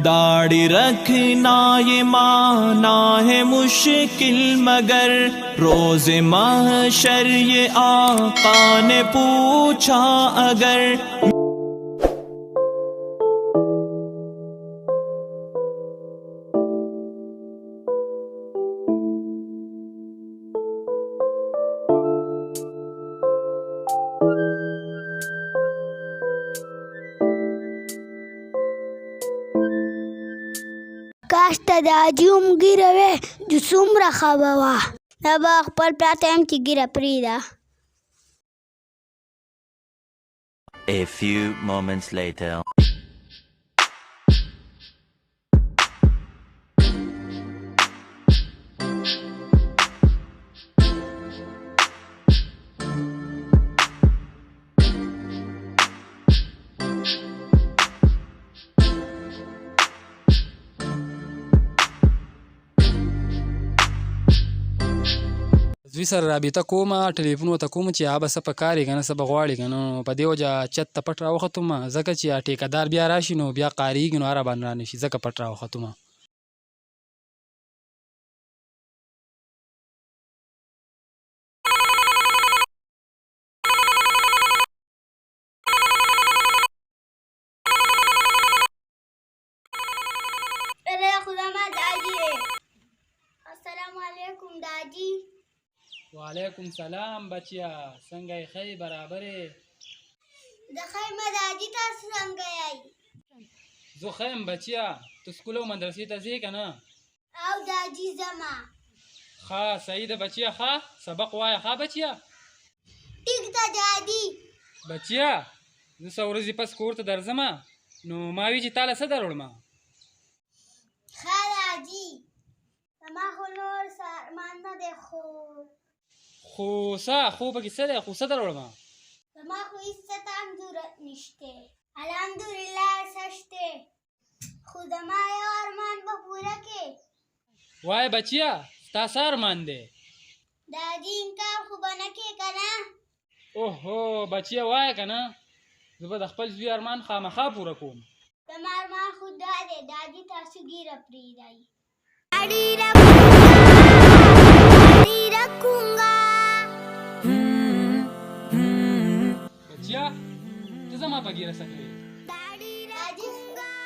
दाढ़ी रखना ये माना है मुश्किल मगर रोज़ महशर ये आका ने पूछा अगर। کاش ته د حاجي هم ږیره وې چې څومره ښه به وه. دا به خپل پلار ته هم چې ږیره پرېږده. A few moments later. دوی سره رابطه کومه ټلیفون ورته کوم چې هغه به څه پکار یې که نه څه به غواړي که نه. په دې وجه چت ته پټ راوختم ځکه چې ټیکهدار بیا راشي نو بیا قاریږي نو هر راباندې رانشي ځکه پټ راوختم. السلام علیکم داجی. وعلیکم سلام بچیا څنګه یې ښه یې برابر یې؟ د ښه یم داجي تاسو څنګه یئ؟ زه ښه یم بچیا ته سکول او مدرسې ته ځې که نه؟ او داجي ځمه. ښه صحیح ده بچیا ښه سبق وایه ښه بچیا. ټیک ده دادي. بچیا زه څه ورځې پس کور ته درځم نو ما وی چې تا له څه دروړمه؟ ښه داجي زما خو نور څه ارمان نه دی خو څه خو پکې څه دی خو څه دروړمه؟ زما خو هېڅ څه ته هم ضرورت نشته الحمدلله څه شته خو زما یو ارمان به پوره کې. وای بچیا ستا څه ارمان دی؟ داجي انکار خو به نه کې که نه؟ اوهو بچیا وایه که نه زه به د خپل زوی ارمان خامخا پوره کوم. زما ارمان خو دا دی داجي تاسو ږیره پرېږدئ. بچیا ته زما په ږیره څه کوې؟ داجي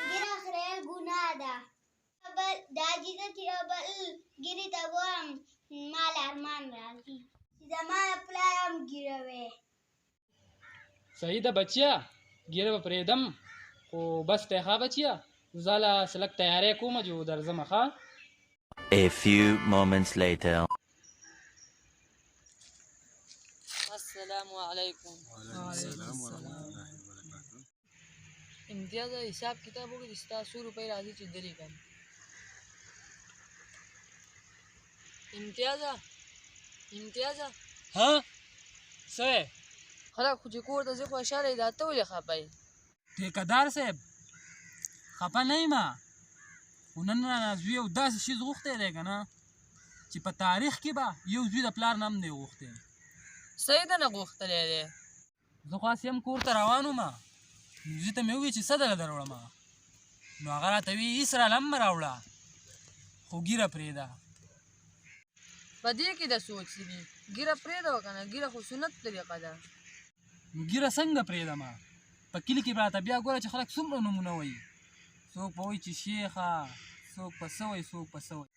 ږیره خریل ګناه ده. داجي ته چې یو بل ږیرې ته ووایم ما له ارمان راځي چې زما پلار هم ږیره وی. صحیح ده بچیا ږیره به پرېږدم خو بس دی ښه بچیا زه له سلک تیاری کوم چې درځم ښه. A few moments later. السلام علیکم. السلام ورحمۃ اللہ وبرکاتہ. امتیاز حساب کتاب وکړه چې ستا 100 روپۍ راځي چې درې کړم. امتیازه ها څه خلک خو چې کور ته ځي خوشحاله یې دا ته ولې خفه یې؟ ټیکهدار صاحب خفه نه یم خو نن رانه زوی یو داسې شیز غوښتی دی که نه چې په تاریخ کې به یو زوی د پلار نه هم دی غوښتی. صحیح ده نه غوښتلی دی. زه خو هسې هم کور ته روان وم نو زوی ته مې وویل چې څه دله دروړمه نو هغه راته وایي هېڅ راله هم مه راوړه خو ږیره پرېږده. په دې کې د سوچ څه دي ږیره پرېږده که نه ږیره خو سنت طریقه ده. نو ږیره څنګه پرېږدمه په کلي کې به راته بیا ګوره چې خلک څومره نومونه وایي څوک به وایي چې شیخه څوک په څه وایي څوک په څه وایي.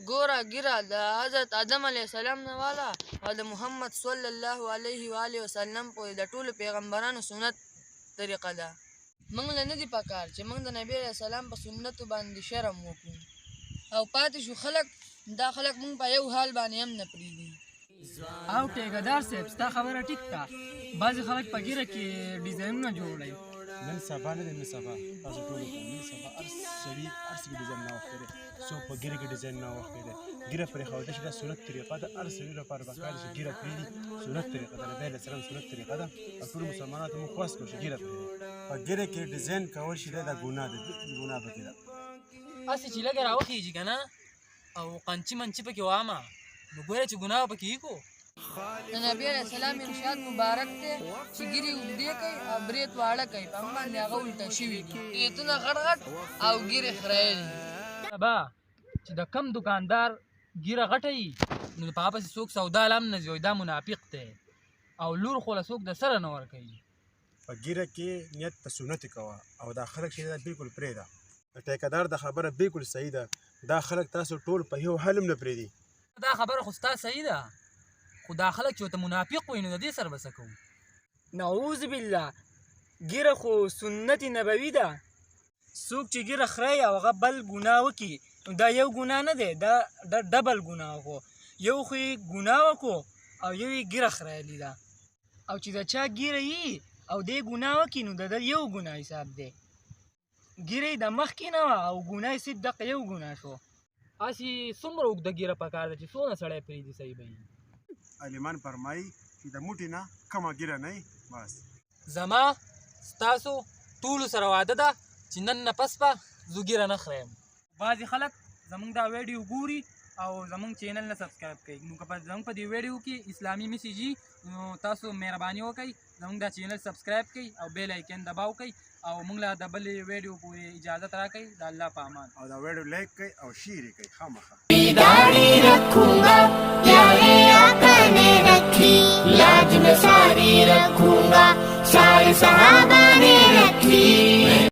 ګوره ږیره د حضرت آدم علیه السلام نه واله او د محمد صلی الله علیه و آله وسلم پورې د ټولو پیغمبرانو سنت طریقه ده. موږ له نه دي پکار چې موږ د نبي علیه السلام په سنتو باندې شرم وکړو او پاتې شو خلک دا خلک موږ په یو حال باندې هم نه پرېږدي. او ټیکهدار صاحب ستا خبره ټیک ده بعضې خلک په ږیره کې ډیزاینونه جوړوي. نن سبا نه دی نن سبا تاسو ټولو ته نن سبا هر سړي هر څه کې ډیزاین ناوښتی دی څوک په ږیره کې ډیزاین ناوښتی دی ږیره پرېښودل چې دا سنت طریقه ده هر سړي لپاره پکار ده چې ږیره پرېږدي سنت طریقه ده نبي علیه السلام سنت طریقه ده او ټولو مسلمانانو ته موږ خواست کوو چې ږیره پرېږدي. په ږیره کې ډیزاین کول چې دی دا ګناه ده ګناه پکې ده. هسې چې لږه راوخیږي که نه او قنچي منچي پکې وامه نو ګوره چې ګناه پکې وکړو د نبی علیه السلام ارشاد مبارک دی چې ګیرې اوږدې کوي او برېت واړه کوي په هم باندې هغه الټه شوي دي برېتونه غټ غټ او ګیرې خرایلې دي سبا چې د کم دکاندار ګیره غټه وي نو په هغه پسې څوک سودا له هم نه ځي وایي دا منافق دی او لور خو له څوک د سره نه ورکوي په ګیره کې نیت په سنت کوه او دا خلک چې دا بالکل پرېږده د ټیکهدار د خبره بالکل صحیح ده دا خلک تاسو ټول په یو حال هم نه پرېږدي دا خبره خو ستا صحیح ده خو دا خلک چې ورته منافق وایي نو د دې سره به څه کوو نعوذ بالله ګیره خو سنت نبوي ده څوک چې ګیره خوري او هغه بل ګناه وکړي نو دا یو ګناه نه دی دا ډبل ګناه وکړو یو خو یې ګناه وکړو او یو یې ګیره خرایلې ده او چې د چا ګیره یي او دې ګناه وکړي نو د ده یو ګناه حساب دی ګیره یې د مخکې نه وه او ګناه یې صرف دغه یو ګناه شو هسې څومره اوږده ګیره پکار ده چې څونه سړی پرېږدي صحیح به وي عالمان فرمایي چې د موټي نه کمه ګیره نه بس زما ستاسو ټولو سره وعده ده چې نن نه پس به زه ګیره نه خریم بعضې خلک زموږ دا ویډیو ګوري او زموږ چینل نه سبسکرایب کوي نو که زموږ په دې ویډیو کې اسلامي میسیج وي نو تاسو مهرباني وکړئ زموږ دا چینل سبسکرایب کړئ او بیل آیکن دباو کړئ او موږ له د بلې ویډیو پورې اجازت راکړئ د الله په امان او دا ویډیو لایک کړئ او شیر یې کړئ خامخا दाढ़ी रखूंगा प्यारे आका ने रखी लाज में सारी रखूंगा सारे सहाबा ने रखी